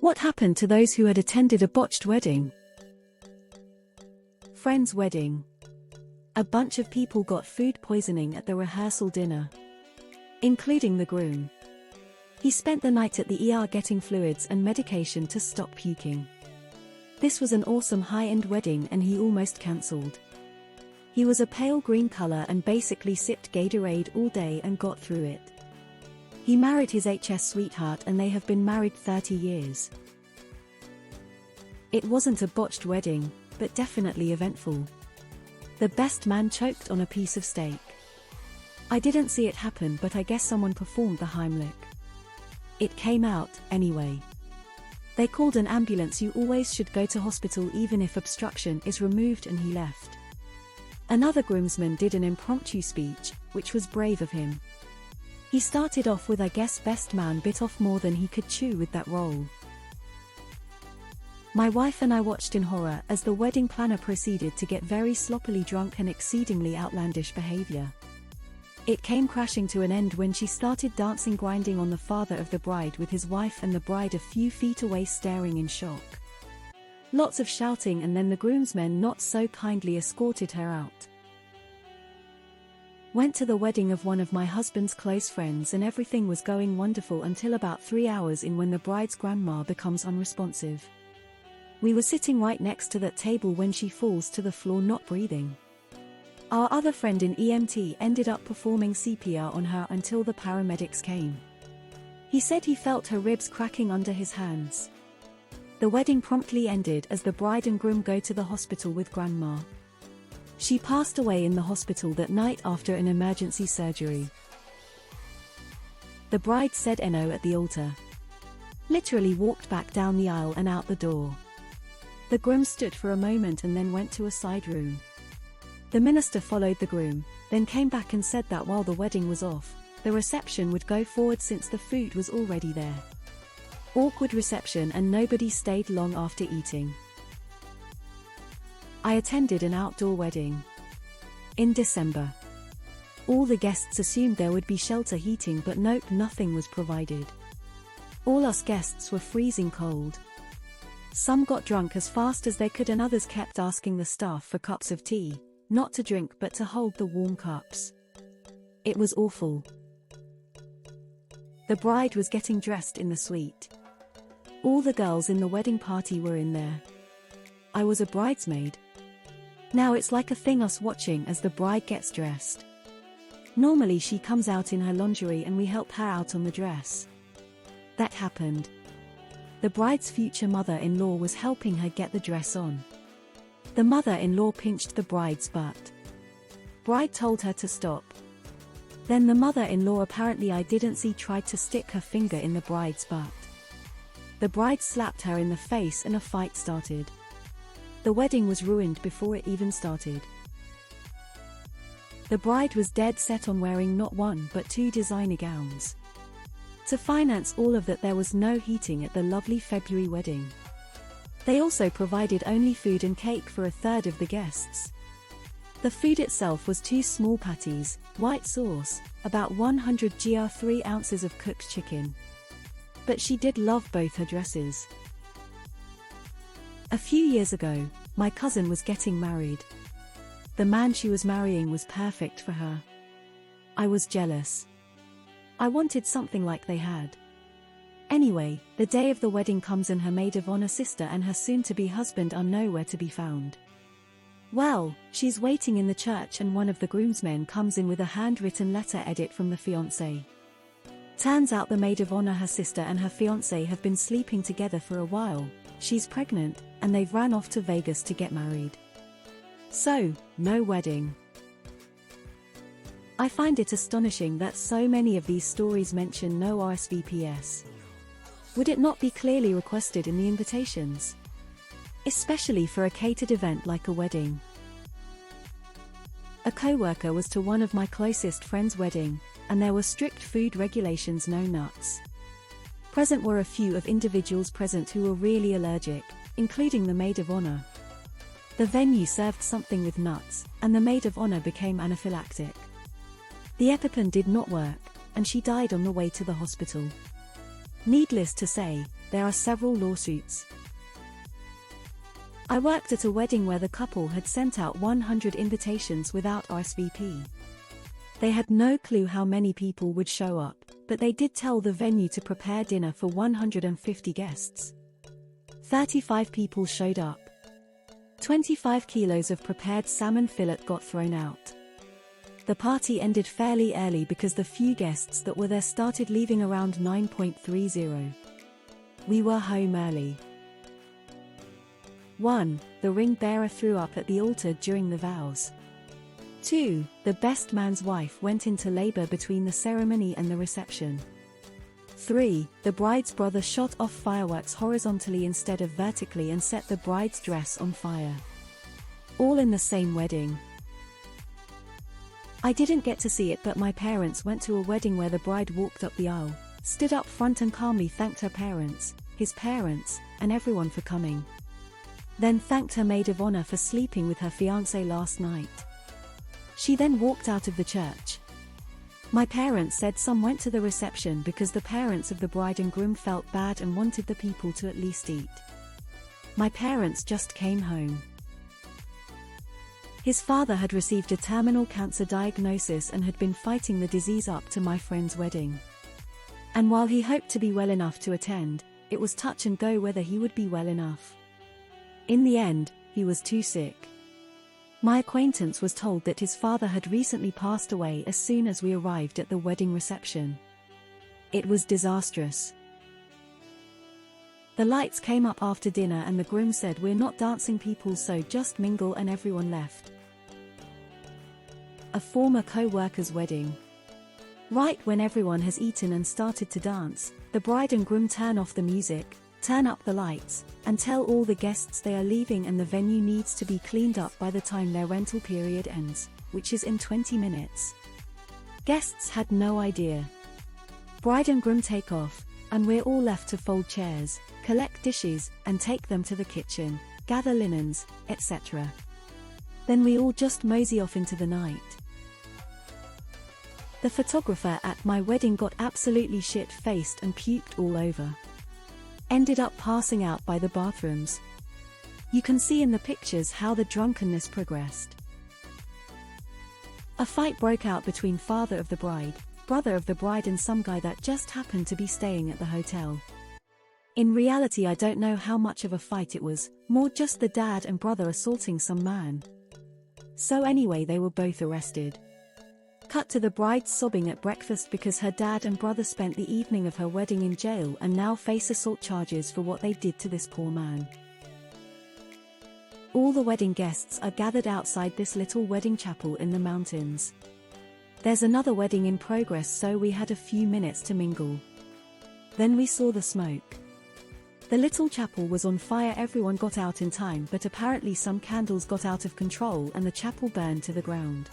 What happened to those who had attended a botched wedding? Friend's wedding. A bunch of people got food poisoning at the rehearsal dinner, including the groom. He spent the night at the ER getting fluids and medication to stop puking. This was an awesome high-end wedding and he almost cancelled. He was a pale green color and basically sipped Gatorade all day and got through it. He married his HS sweetheart and they have been married 30 years. It wasn't a botched wedding, but definitely eventful. The best man choked on a piece of steak. I didn't see it happen, but I guess someone performed the Heimlich. It came out, anyway. They called an ambulance. You always should go to hospital even if obstruction is removed, and he left. Another groomsman did an impromptu speech, which was brave of him. He started off with, I guess best man bit off more than he could chew with that roll. My wife and I watched in horror as the wedding planner proceeded to get very sloppily drunk and exceedingly outlandish behavior. It came crashing to an end when she started dancing, grinding on the father of the bride with his wife and the bride a few feet away staring in shock. Lots of shouting, and then the groomsmen not so kindly escorted her out. Went to the wedding of one of my husband's close friends and everything was going wonderful until about 3 hours in, when the bride's grandma becomes unresponsive. We were sitting right next to that table when she falls to the floor not breathing. Our other friend in EMT ended up performing CPR on her until the paramedics came. He said he felt her ribs cracking under his hands. The wedding promptly ended as the bride and groom go to the hospital with grandma. She passed away in the hospital that night after an emergency surgery. The bride said "No" at the altar. Literally walked back down the aisle and out the door. The groom stood for a moment and then went to a side room. The minister followed the groom, then came back and said that while the wedding was off, the reception would go forward since the food was already there. Awkward reception, and nobody stayed long after eating. I attended an outdoor wedding in December. All the guests assumed there would be shelter heating, but nope, nothing was provided. All us guests were freezing cold. Some got drunk as fast as they could and others kept asking the staff for cups of tea, not to drink but to hold the warm cups. It was awful. The bride was getting dressed in the suite. All the girls in the wedding party were in there. I was a bridesmaid. Now it's like a thing us watching as the bride gets dressed. Normally she comes out in her lingerie and we help her out on the dress. That happened. The bride's future mother-in-law was helping her get the dress on. The mother-in-law pinched the bride's butt. Bride told her to stop. Then the mother-in-law, apparently I didn't see, tried to stick her finger in the bride's butt. The bride slapped her in the face and a fight started. The wedding was ruined before it even started. The bride was dead set on wearing not one but 2 designer gowns. To finance all of that, there was no heating at the lovely February wedding. They also provided only food and cake for a third of the guests. The food itself was 2 small patties, white sauce, about 100 gr 3 ounces of cooked chicken. But she did love both her dresses. A few years ago, my cousin was getting married. The man she was marrying was perfect for her. I was jealous. I wanted something like they had. Anyway, the day of the wedding comes and her maid of honor sister and her soon-to-be husband are nowhere to be found. Well, she's waiting in the church and one of the groomsmen comes in with a handwritten letter edit from the fiancé. Turns out the maid of honor, her sister, and her fiancé have been sleeping together for a while. She's pregnant, and they've ran off to Vegas to get married. So, no wedding. I find it astonishing that so many of these stories mention no RSVPs. Would it not be clearly requested in the invitations? Especially for a catered event like a wedding. A co-worker was to one of my closest friends' wedding, and there were strict food regulations: no nuts. Present were a few of individuals present who were really allergic, including the maid of honor. The venue served something with nuts, and the maid of honor became anaphylactic. The EpiPen did not work, and she died on the way to the hospital. Needless to say, there are several lawsuits. I worked at a wedding where the couple had sent out 100 invitations without RSVP. They had no clue how many people would show up, but they did tell the venue to prepare dinner for 150 guests. 35 people showed up. 25 kilos of prepared salmon fillet got thrown out. The party ended fairly early because the few guests that were there started leaving around 9:30. We were home early. 1. The ring bearer threw up at the altar during the vows. 2. The best man's wife went into labor between the ceremony and the reception. 3. The bride's brother shot off fireworks horizontally instead of vertically and set the bride's dress on fire. All in the same wedding. I didn't get to see it, but my parents went to a wedding where the bride walked up the aisle, stood up front and calmly thanked her parents, his parents, and everyone for coming. Then thanked her maid of honor for sleeping with her fiancé last night. She then walked out of the church. My parents said some went to the reception because the parents of the bride and groom felt bad and wanted the people to at least eat. My parents just came home. His father had received a terminal cancer diagnosis and had been fighting the disease up to my friend's wedding. And while he hoped to be well enough to attend, it was touch and go whether he would be well enough. In the end, he was too sick. My acquaintance was told that his father had recently passed away as soon as we arrived at the wedding reception. It was disastrous. The lights came up after dinner and the groom said, "We're not dancing people, so just mingle," and everyone left. A former co-worker's wedding. Right when everyone has eaten and started to dance, the bride and groom turn off the music, turn up the lights, and tell all the guests they are leaving and the venue needs to be cleaned up by the time their rental period ends, which is in 20 minutes. Guests had no idea. Bride and groom take off, and we're all left to fold chairs, collect dishes, and take them to the kitchen, gather linens, etc. Then we all just mosey off into the night. The photographer at my wedding got absolutely shit-faced and puked all over. Ended up passing out by the bathrooms. You can see in the pictures how the drunkenness progressed. A fight broke out between father of the bride, brother of the bride and some guy that just happened to be staying at the hotel. In reality, I don't know how much of a fight it was, more just the dad and brother assaulting some man. So anyway, they were both arrested. Cut to the bride sobbing at breakfast because her dad and brother spent the evening of her wedding in jail and now face assault charges for what they did to this poor man. All the wedding guests are gathered outside this little wedding chapel in the mountains. There's another wedding in progress, so we had a few minutes to mingle. Then we saw the smoke. The little chapel was on fire. Everyone got out in time, but apparently some candles got out of control and the chapel burned to the ground.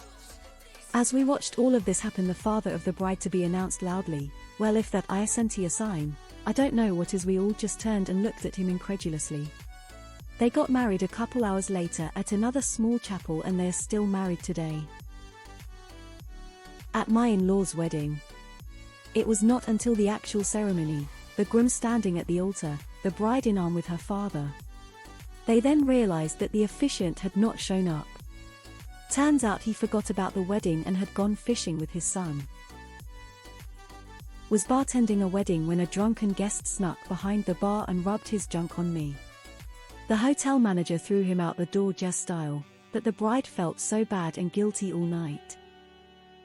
As we watched all of this happen, the father of the bride to be announced loudly, "Well, if that I sent you a sign, I don't know what is." We all just turned and looked at him incredulously. They got married a couple hours later at another small chapel and they are still married today. At my in-laws' wedding. It was not until the actual ceremony, the groom standing at the altar, the bride in arm with her father. They then realized that the officiant had not shown up. Turns out he forgot about the wedding and had gone fishing with his son. Was bartending a wedding when a drunken guest snuck behind the bar and rubbed his junk on me. The hotel manager threw him out the door jazz style, but the bride felt so bad and guilty all night.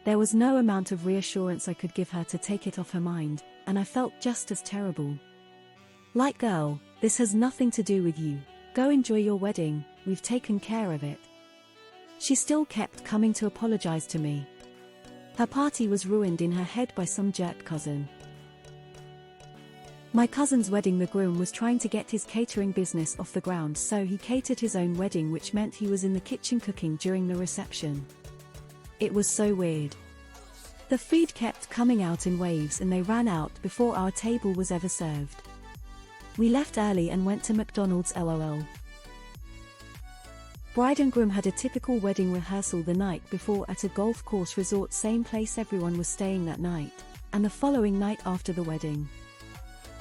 There was no amount of reassurance I could give her to take it off her mind, and I felt just as terrible. Like, "Girl, this has nothing to do with you. Go enjoy your wedding, we've taken care of it." She still kept coming to apologize to me. Her party was ruined in her head by some jerk cousin. My cousin's wedding, the groom was trying to get his catering business off the ground, so he catered his own wedding, which meant he was in the kitchen cooking during the reception. It was so weird. The food kept coming out in waves and they ran out before our table was ever served. We left early and went to McDonald's LOL. Bride and groom had a typical wedding rehearsal the night before at a golf course resort, same place everyone was staying that night, and the following night after the wedding.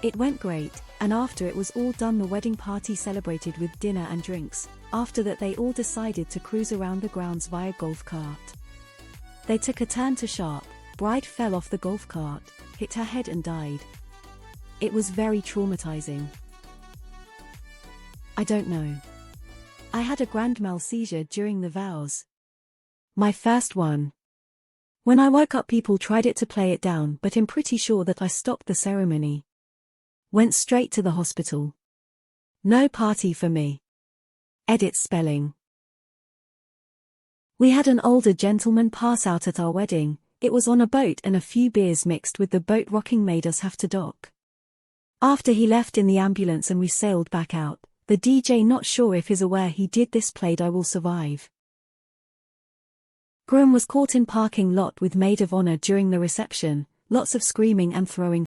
It went great, and after it was all done the wedding party celebrated with dinner and drinks. After that they all decided to cruise around the grounds via golf cart. They took a turn to Sharp. Bride fell off the golf cart, hit her head and died. It was very traumatizing. I don't know. I had a grand mal seizure during the vows. My first one. When I woke up people tried to play it down, but I'm pretty sure that I stopped the ceremony. Went straight to the hospital. No party for me. Edit spelling. We had an older gentleman pass out at our wedding. It was on a boat and a few beers mixed with the boat rocking made us have to dock. After he left in the ambulance and we sailed back out, the DJ, not sure if he's aware he did this, played I Will Survive. Groom was caught in parking lot with maid of honor during the reception, lots of screaming and throwing